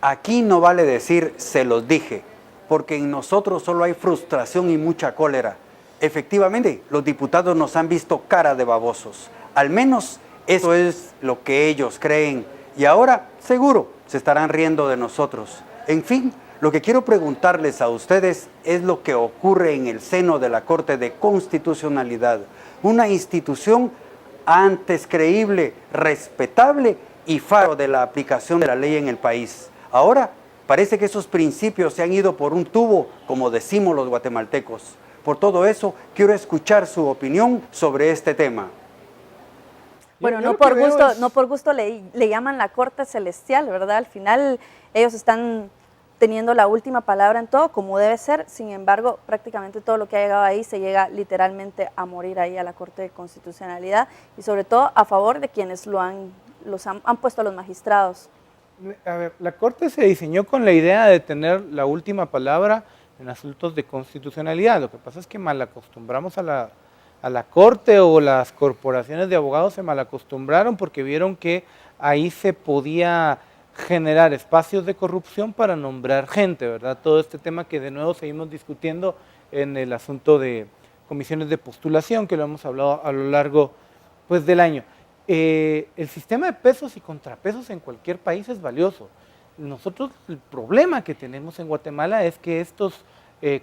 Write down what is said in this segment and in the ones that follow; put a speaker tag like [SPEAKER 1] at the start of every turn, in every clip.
[SPEAKER 1] Aquí no vale decir se los dije, porque en nosotros solo hay frustración y mucha cólera. Efectivamente, los diputados nos han visto cara de babosos. Al menos eso es lo que ellos creen. Y ahora, seguro, se estarán riendo de nosotros. En fin, lo que quiero preguntarles a ustedes es lo que ocurre en el seno de la Corte de Constitucionalidad, una institución antes creíble, respetable y faro de la aplicación de la ley en el país. Ahora parece que esos principios se han ido por un tubo, como decimos los guatemaltecos. Por todo eso, quiero escuchar su opinión sobre este tema.
[SPEAKER 2] Bueno, no por gusto le llaman la Corte Celestial, ¿verdad? Al final ellos están teniendo la última palabra en todo, como debe ser. Sin embargo, prácticamente todo lo que ha llegado ahí se llega literalmente a morir ahí a la Corte de Constitucionalidad y sobre todo a favor de quienes han puesto a los magistrados.
[SPEAKER 3] A ver, la Corte se diseñó con la idea de tener la última palabra en asuntos de constitucionalidad. Lo que pasa es que malacostumbramos a la Corte, o las corporaciones de abogados se malacostumbraron porque vieron que ahí se podía generar espacios de corrupción para nombrar gente, ¿verdad? Todo este tema que de nuevo seguimos discutiendo en el asunto de comisiones de postulación, que lo hemos hablado a lo largo pues, del año. El sistema de pesos y contrapesos en cualquier país es valioso. Nosotros el problema que tenemos en Guatemala es que estos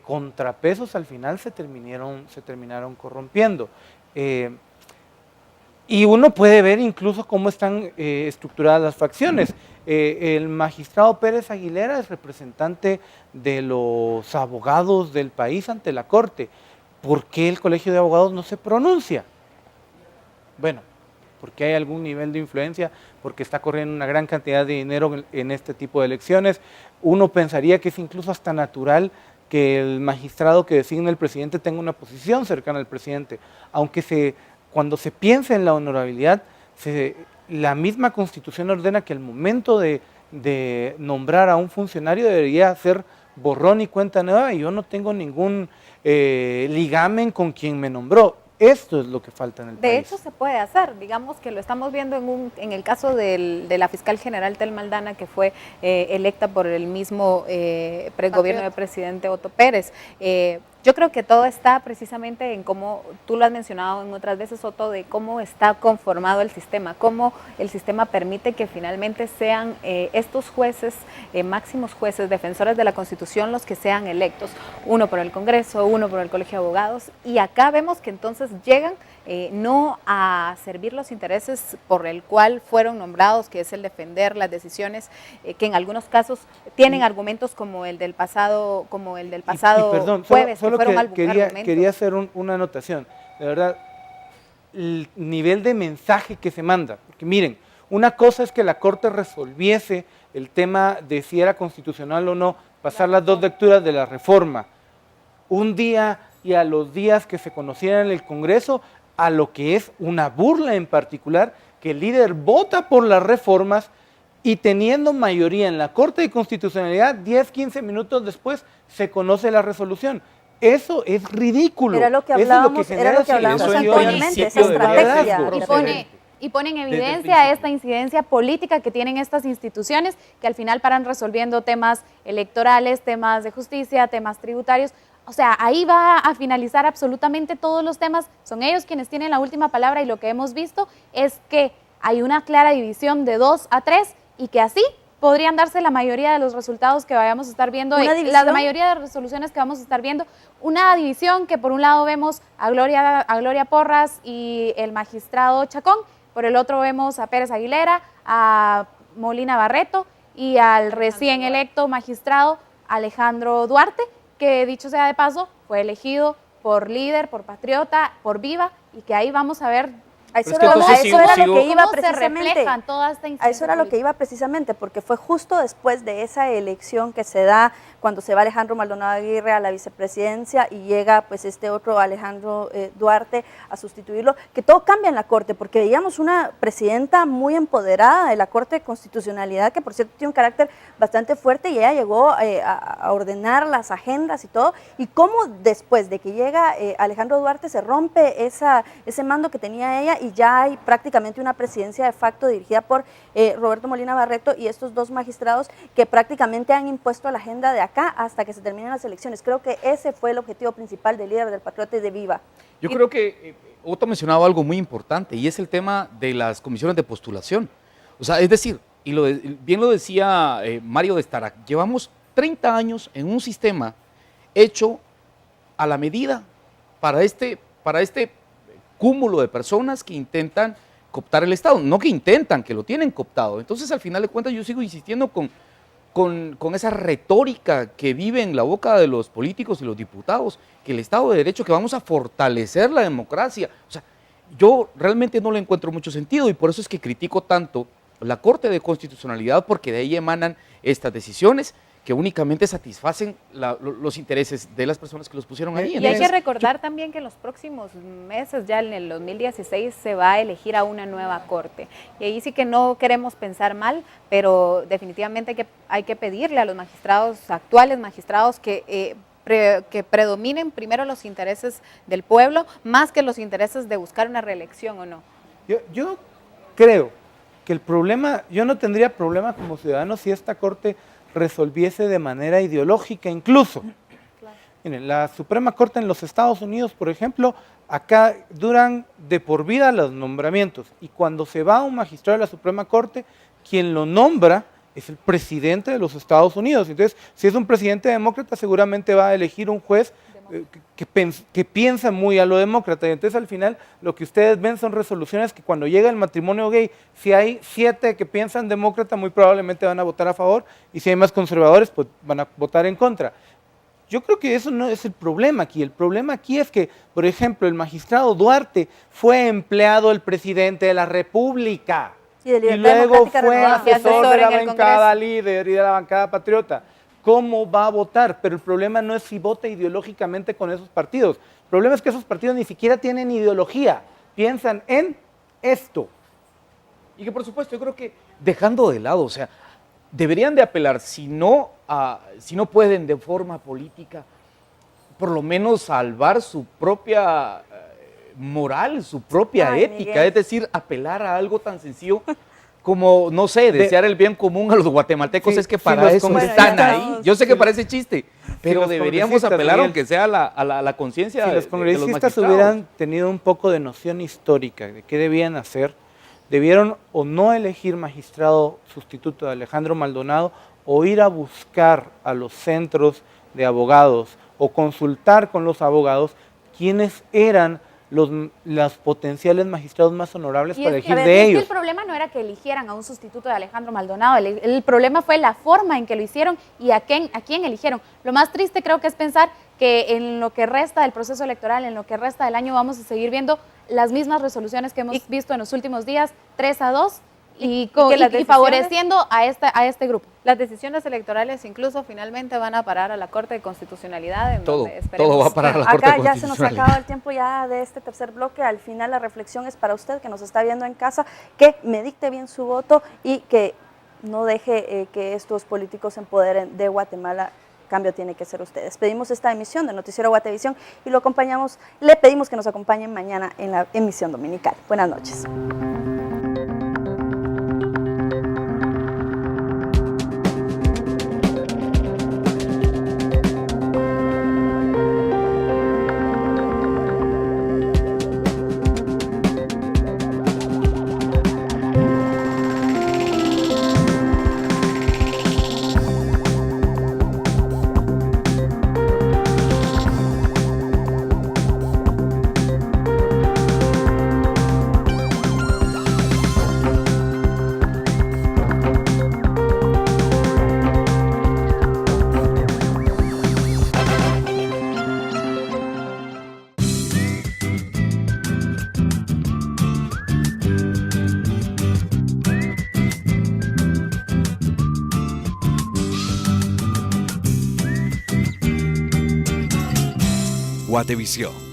[SPEAKER 3] contrapesos al final se terminaron corrompiendo. Y uno puede ver incluso cómo están estructuradas las facciones. El magistrado Pérez Aguilera es representante de los abogados del país ante la Corte. ¿Por qué el Colegio de Abogados no se pronuncia? Bueno, porque hay algún nivel de influencia, porque está corriendo una gran cantidad de dinero en este tipo de elecciones. Uno pensaría que es incluso hasta natural que el magistrado que designa el presidente tenga una posición cercana al presidente, aunque cuando se piensa en la honorabilidad, la misma Constitución ordena que el momento de nombrar a un funcionario debería ser borrón y cuenta nueva, y yo no tengo ningún ligamen con quien me nombró. Esto es lo que falta en el país.
[SPEAKER 4] De hecho, se puede hacer. Digamos que lo estamos viendo en el caso de la fiscal general Telma Aldana, que fue electa por el mismo gobierno del presidente Otto Pérez. Yo creo que todo está precisamente en cómo, tú lo has mencionado en otras veces, Otto, de cómo está conformado el sistema, cómo el sistema permite que finalmente sean estos jueces, máximos jueces, defensores de la Constitución, los que sean electos, uno por el Congreso, uno por el Colegio de Abogados, y acá vemos que entonces llegan no a servir los intereses por el cual fueron nombrados, que es el defender las decisiones, que en algunos casos tienen argumentos como el del pasado,
[SPEAKER 3] perdón,
[SPEAKER 4] jueves.
[SPEAKER 3] Solo quería hacer una anotación. De verdad, el nivel de mensaje que se manda, porque miren, una cosa es que la Corte resolviese el tema de si era constitucional o no pasar las dos lecturas de la reforma un día y a los días que se conocieran en el Congreso, a lo que es una burla en particular, que el líder vota por las reformas y teniendo mayoría en la Corte de Constitucionalidad, 10, 15 minutos después se conoce la resolución. Eso es ridículo.
[SPEAKER 2] Era lo que hablábamos,
[SPEAKER 4] anteriormente, esa estrategia. Y pone en evidencia esta incidencia política que tienen estas instituciones, que al final paran resolviendo temas electorales, temas de justicia, temas tributarios. O sea, ahí va a finalizar absolutamente todos los temas. Son ellos quienes tienen la última palabra, y lo que hemos visto es que hay una clara división de 2 a 3 y que así podrían darse la mayoría de los resultados que vayamos a estar viendo, la mayoría de resoluciones que vamos a estar viendo. Una división que por un lado vemos a Gloria Porras y el magistrado Chacón, por el otro vemos a Pérez Aguilera, a Molina Barreto y al recién electo magistrado Alejandro Duarte, que dicho sea de paso, fue elegido por líder, por patriota, por Viva, y que ahí vamos a ver. A eso era lo que iba precisamente. A eso era lo que iba precisamente, porque fue justo después de esa elección que se da cuando se va Alejandro Maldonado Aguirre a la vicepresidencia y llega pues este otro Alejandro Duarte a sustituirlo, que todo cambia en la Corte, porque veíamos una presidenta muy empoderada de la Corte de Constitucionalidad, que por cierto tiene un carácter bastante fuerte, y ella llegó a ordenar las agendas y todo, y cómo después de que llega Alejandro Duarte se rompe ese mando que tenía ella
[SPEAKER 2] y ya hay prácticamente una presidencia de facto dirigida por Roberto Molina Barreto y estos dos magistrados que prácticamente han impuesto la agenda de acá hasta que se terminen las elecciones. Creo que ese fue el objetivo principal del líder del Patriota y de Viva.
[SPEAKER 5] Yo creo que Otto ha mencionado algo muy importante y es el tema de las comisiones de postulación. O sea, es decir, y bien lo decía Mario de Starac, llevamos 30 años en un sistema hecho a la medida para este cúmulo de personas que intentan cooptar el Estado, no que intentan, que lo tienen cooptado. Entonces, al final de cuentas, yo sigo insistiendo con esa retórica que vive en la boca de los políticos y los diputados, que el Estado de Derecho, que vamos a fortalecer la democracia. O sea, yo realmente no le encuentro mucho sentido y por eso es que critico tanto la Corte de Constitucionalidad, porque de ahí emanan estas decisiones que únicamente satisfacen los intereses de las personas que los pusieron ahí.
[SPEAKER 4] Y hay que recordar también que en los próximos meses, ya en el 2016, se va a elegir a una nueva corte. Y ahí sí que no queremos pensar mal, pero definitivamente hay que pedirle a los magistrados, actuales magistrados, que predominen primero los intereses del pueblo, más que los intereses de buscar una reelección o no.
[SPEAKER 3] Yo creo que el problema, yo no tendría problema como ciudadano si esta corte resolviese de manera ideológica incluso. Claro. Miren, la Suprema Corte en los Estados Unidos, por ejemplo, acá duran de por vida los nombramientos y cuando se va un magistrado de la Suprema Corte, quien lo nombra es el presidente de los Estados Unidos. Entonces, si es un presidente demócrata, seguramente va a elegir un juez que piensa muy a lo demócrata. Y entonces, al final, lo que ustedes ven son resoluciones que cuando llega el matrimonio gay, si hay 7 que piensan demócrata, muy probablemente van a votar a favor, y si hay más conservadores, pues van a votar en contra. Yo creo que eso no es el problema aquí. El problema aquí es que, por ejemplo, el magistrado Duarte fue empleado del presidente de la República. Y luego fue asesor de la bancada líder y de la bancada patriota. ¿Cómo va a votar? Pero el problema no es si vota ideológicamente con esos partidos. El problema es que esos partidos ni siquiera tienen ideología. Piensan en esto.
[SPEAKER 5] Y que por supuesto, yo creo que dejando de lado, o sea, deberían de apelar, si no pueden de forma política, por lo menos salvar su propia moral, su propia ética, Miguel. Es decir, apelar a algo tan sencillo como, no sé, desear el bien común a los guatemaltecos, es que para eso están ahí. Yo sé que parece chiste, pero deberíamos apelar, aunque sea a la conciencia de los magistrados. Si los congresistas
[SPEAKER 3] hubieran tenido un poco de noción histórica de qué debían hacer, debieron o no elegir magistrado sustituto de Alejandro Maldonado o ir a buscar a los centros de abogados o consultar con los abogados quiénes eran los potenciales magistrados más honorables para elegir de ellos.
[SPEAKER 4] El problema no era que eligieran a un sustituto de Alejandro Maldonado, el problema fue la forma en que lo hicieron y a quién eligieron. Lo más triste creo que es pensar que en lo que resta del proceso electoral, en lo que resta del año, vamos a seguir viendo las mismas resoluciones que hemos visto en los últimos días, 3-2, y favoreciendo a este grupo.
[SPEAKER 6] Las decisiones electorales incluso finalmente van a parar a la Corte de Constitucionalidad.
[SPEAKER 5] Todo va a parar a la Corte de Constitucionalidad.
[SPEAKER 2] Acá ya se nos acaba el tiempo ya de este tercer bloque. Al final la reflexión es para usted que nos está viendo en casa, que medite bien su voto y que no deje que estos políticos se empoderen de Guatemala. Cambio tiene que ser ustedes. Pedimos esta emisión de Noticiero Guatevisión y le pedimos que nos acompañen mañana en la emisión dominical. Buenas noches.
[SPEAKER 7] Guatevisión.